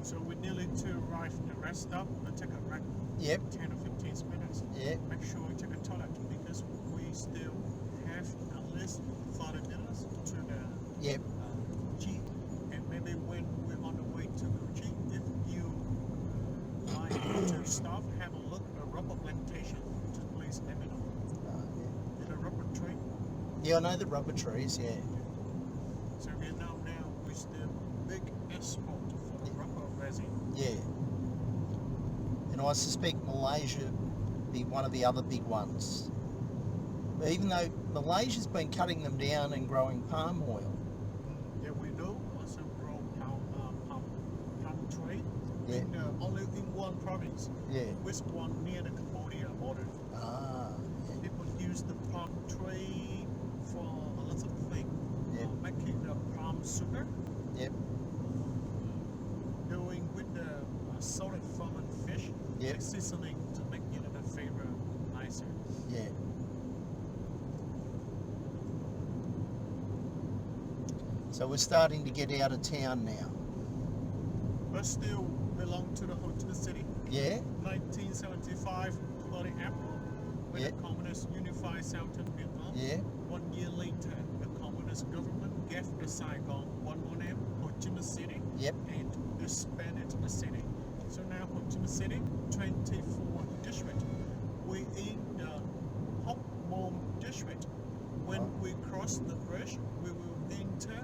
[SPEAKER 1] So we're nearly to arrive at the rest stop. We'll take a break,
[SPEAKER 2] Yep,
[SPEAKER 1] 10 or 15 minutes.
[SPEAKER 2] yeah,
[SPEAKER 1] Make sure we take a toilet because we still have at least 30 minutes to the
[SPEAKER 2] yep,
[SPEAKER 1] G. And maybe when we're on the way to G, if you like to stop, have a look at a rubber plantation, just please let me know.
[SPEAKER 2] yeah.
[SPEAKER 1] In a rubber tree.
[SPEAKER 2] Yeah, I know the rubber trees, yeah.
[SPEAKER 1] So Vietnam now we're still big export for the rubber resin.
[SPEAKER 2] Yeah. And I suspect Malaysia be one of the other big ones. But even though Malaysia's been cutting them down and growing palm oil.
[SPEAKER 1] Yeah, we do also grow palm tree
[SPEAKER 2] Yeah.
[SPEAKER 1] in only in one province,
[SPEAKER 2] Yeah.
[SPEAKER 1] which one near the Cambodia border.
[SPEAKER 2] Ah,
[SPEAKER 1] People use the palm tree for a lot of things.
[SPEAKER 2] Yeah.
[SPEAKER 1] Making the palm sugar,
[SPEAKER 2] yep,
[SPEAKER 1] doing with the salted fermented fish,
[SPEAKER 2] Yep.
[SPEAKER 1] like seasoning to make the flavor nicer.
[SPEAKER 2] yeah. So we're starting to get out of town now.
[SPEAKER 1] But still belong to the Ho Chi Minh City.
[SPEAKER 2] Yeah,
[SPEAKER 1] 1975, early April, when
[SPEAKER 2] Yeah.
[SPEAKER 1] the communists unified Southern Vietnam.
[SPEAKER 2] yeah,
[SPEAKER 1] 1 year later, the communist government gave the Saigon one more name, Ho Chi Minh City,
[SPEAKER 2] yep,
[SPEAKER 1] and expanded the city. So now Ho Chi Minh City, 24 district. We in the Hóc Môn district. When
[SPEAKER 2] Oh.
[SPEAKER 1] we cross the bridge, we will enter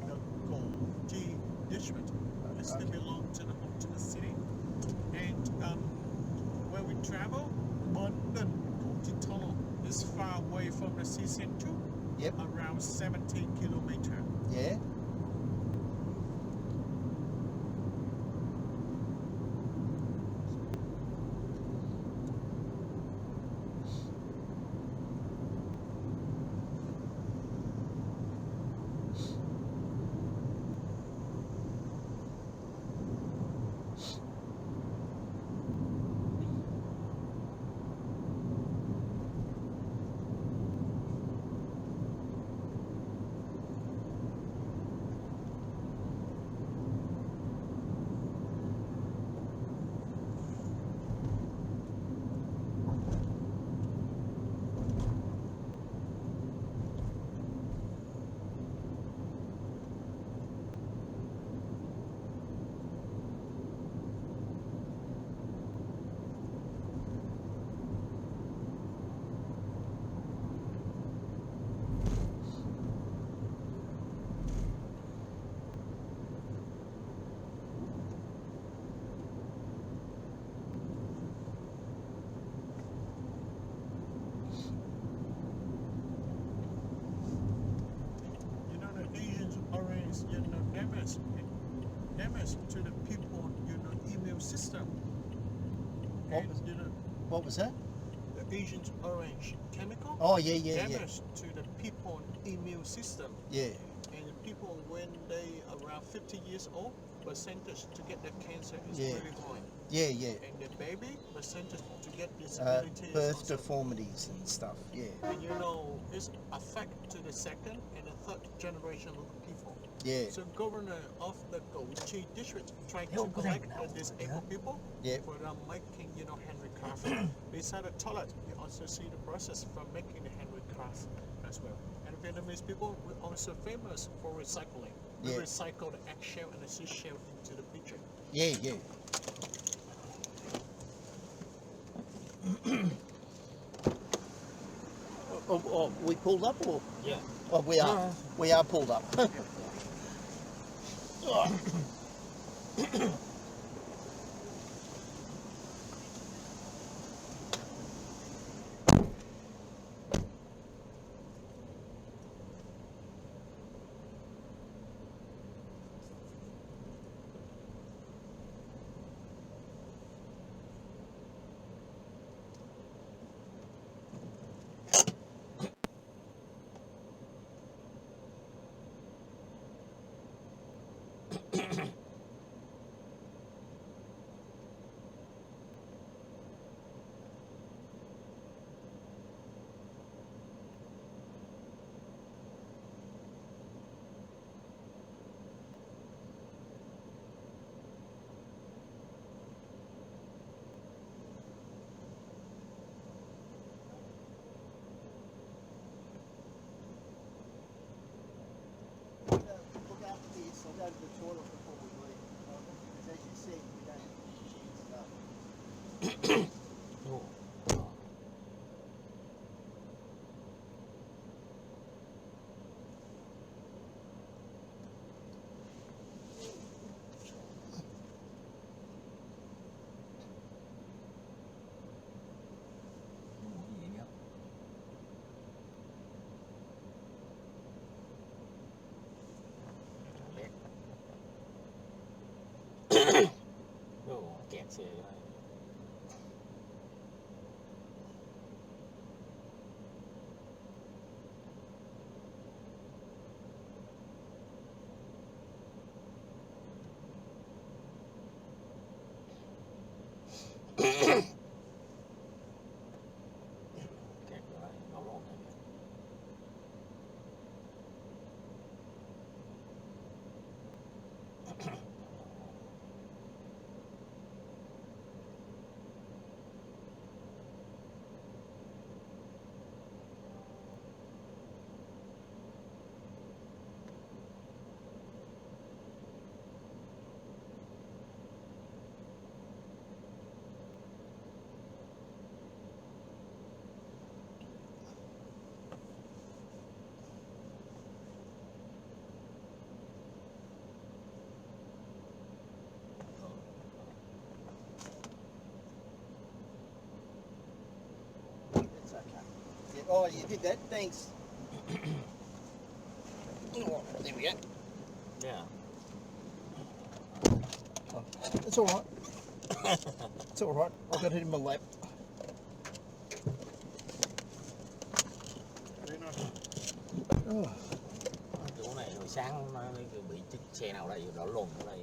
[SPEAKER 1] the Go Chi district. It still
[SPEAKER 2] Okay.
[SPEAKER 1] belong to the Ho Chi Minh City. And where we travel, London Go Chi Tunnel is far away from the city center,
[SPEAKER 2] yep,
[SPEAKER 1] around 70 kilometers.
[SPEAKER 2] yeah.
[SPEAKER 1] damage to the people, email system.
[SPEAKER 2] What
[SPEAKER 1] And,
[SPEAKER 2] was- What was that?
[SPEAKER 1] the Agent Orange chemical.
[SPEAKER 2] Oh yeah.
[SPEAKER 1] Damage to the people immune system.
[SPEAKER 2] Yeah.
[SPEAKER 1] And the people when they around 50 years old, percentage to get the cancer is
[SPEAKER 2] Yeah.
[SPEAKER 1] really high.
[SPEAKER 2] Yeah.
[SPEAKER 1] And the baby percentage to get disability is
[SPEAKER 2] Birth
[SPEAKER 1] also.
[SPEAKER 2] deformities and stuff. Yeah.
[SPEAKER 1] And you know, it's affect to the second and the third generation of people.
[SPEAKER 2] Yeah.
[SPEAKER 1] So governor of the Coddiwompling district trying
[SPEAKER 3] Thế
[SPEAKER 1] to
[SPEAKER 3] không có rảnh
[SPEAKER 1] collect
[SPEAKER 3] nào.
[SPEAKER 1] the disabled people
[SPEAKER 2] Yeah.
[SPEAKER 1] for them making, you know, handicraft. Beside the toilet, you also see the process for making the handicraft as well. And Vietnamese people were also famous for recycling. We
[SPEAKER 2] Yeah.
[SPEAKER 1] recycle the eggshell and the seashell into the picture.
[SPEAKER 2] Yeah. Oh, we pulled up or?
[SPEAKER 3] Yeah.
[SPEAKER 2] Oh, we are.
[SPEAKER 3] No.
[SPEAKER 2] We are pulled up. Look after this. I'll go to the toilet before we leave. Because as you said, we don't have shit stuff.
[SPEAKER 3] Ồ. Gì nhá. Ồ, kẹt xe này. Kẹt rồi, đổ lộn này.
[SPEAKER 2] It's okay. Yeah. Oh, you did that? Thanks. Oh, there we go.
[SPEAKER 3] Yeah.
[SPEAKER 2] It's all right. It's all right. I got it in my lap. Oh.
[SPEAKER 3] Chỗ này hồi sáng nó bị chiếc xe nào đây đổ lùn ở đây.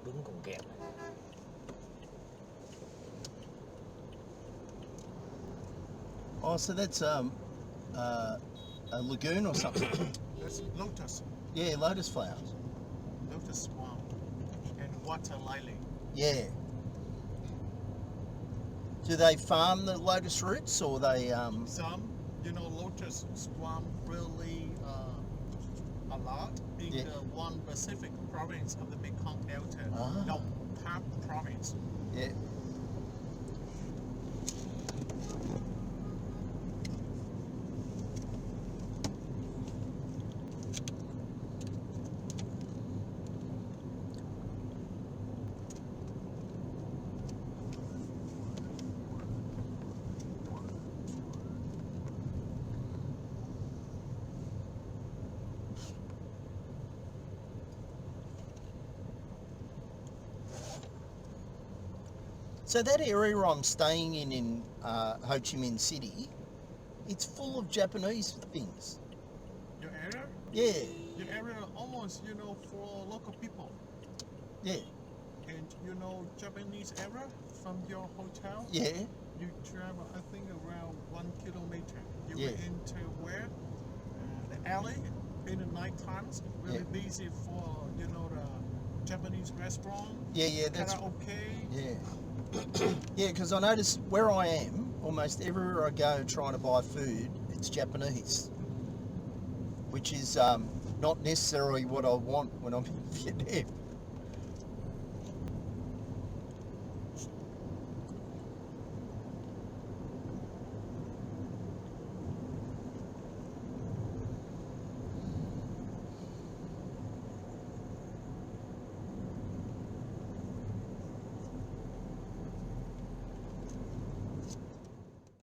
[SPEAKER 3] Đứng cùng kẹt này.
[SPEAKER 2] Oh, so that's a lagoon or something.
[SPEAKER 1] That's lotus,
[SPEAKER 2] Yeah, lotus flowers.
[SPEAKER 1] lotus swamp, and water lily.
[SPEAKER 2] Yeah. Do they farm the lotus roots or they
[SPEAKER 1] Some, you know, lotus swamp really a lot in
[SPEAKER 2] Yeah.
[SPEAKER 1] the one Pacific province of the Mekong Delta.
[SPEAKER 2] Ah.
[SPEAKER 1] No, Park province.
[SPEAKER 2] yeah. So that area I'm staying in Ho Chi Minh City, it's full of Japanese things.
[SPEAKER 1] Your area?
[SPEAKER 2] Yeah,
[SPEAKER 1] Your area almost, you know, for local people.
[SPEAKER 2] yeah,
[SPEAKER 1] And you know Japanese area from your hotel?
[SPEAKER 2] yeah,
[SPEAKER 1] You travel, I think, around 1 kilometer. You
[SPEAKER 2] Yeah.
[SPEAKER 1] went into where? The alley in the night times. Really busy for, you know, the Japanese restaurant.
[SPEAKER 2] yeah, that's,
[SPEAKER 1] Karaoke.
[SPEAKER 2] yeah. Yeah, because I notice where I am, almost everywhere I go trying to buy food, it's Japanese. Which is not necessarily what I want when I'm in Vietnam.